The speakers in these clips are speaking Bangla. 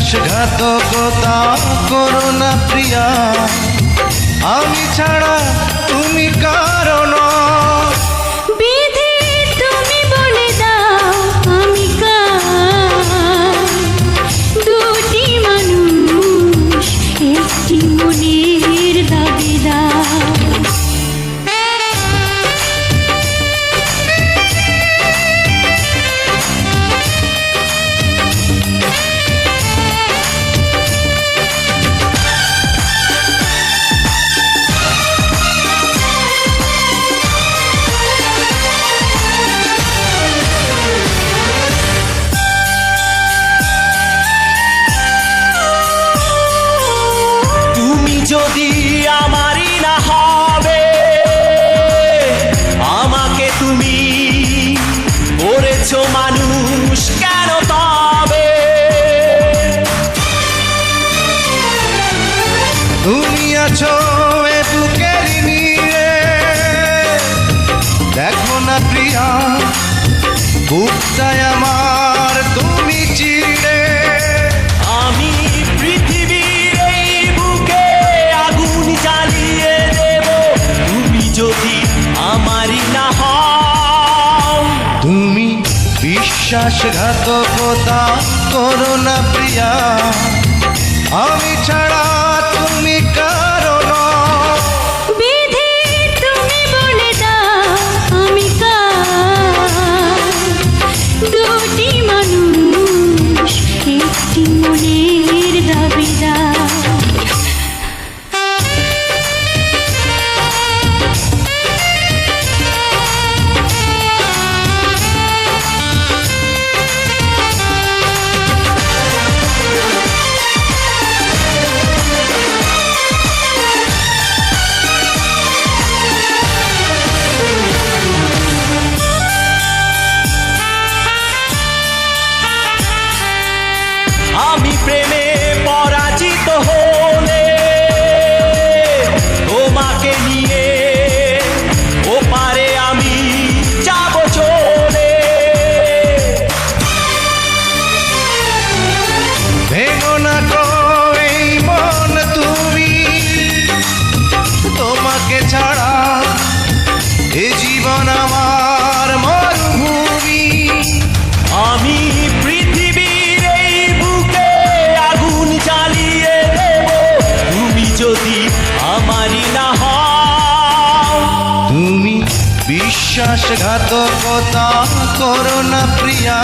বিশ্বাসঘাতকতা করো না প্রিয়া, আমি ছাড়া তুমি কারো নও। বিধি তুমি বলে দাও আমি কার, দুটি মানুষ একটি মনের দাবিদার। যদি আমারই না হবে, আমাকে তুমি করেছো মানুষ কেন তবে? তুমি আছো এ বুকের নিয়ে, দেখো না প্রিয়া বুকটায় আমার তুমি চিড়ে। আমি পৃথিবীর এই বুকে আগুন জ্বালিয়ে দেব, তুমি যদি আমারই না হও। তুমি বিশ্বাসঘাতকতা করো না প্রিয়া, আমি ছাড়া তুমি কারো নও। বিধি তুমি বলে দাও আমি কার, দুটি মানুষ একটি মনের দাবিদার। আমি প্রেমে পরাজিত হলে তোমাকে নিয়ে ওপারে আমি যাব চলে। ভেঙো না গো এই মন তুমি, তোমাকে ছাড়া এ জীবন আমার মরুভূমি। আমি পৃথিবীর এই বুকে আগুন জ্বালিয়ে দেব, তুমি যদি আমারই না হও। তুমি বিশ্বাসঘাতকতা করো না প্রিয়া,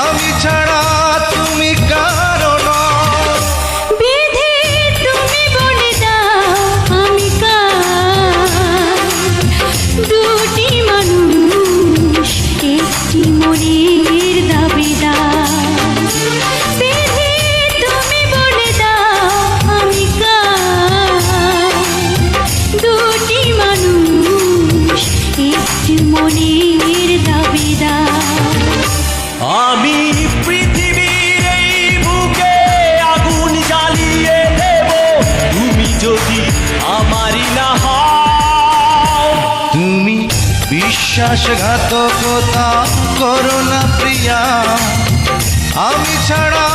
আমি ছাড়া তুমি কারো নও। বিধি তুমি বলে দাও আমি কার, দুটি মানুষ একটি মনের দাবিদার। বিধি তুমি বলে দাও আমি কার, দুটি মানুষ একটি মনের দাবিদার। আমি পৃথিবীর এই বুকে আগুন জ্বালিয়ে দেব, তুমি যদি আমারই না হও। তুমি বিশ্বাসঘাতকতা করো না প্রিয়া, আমি ছাড়া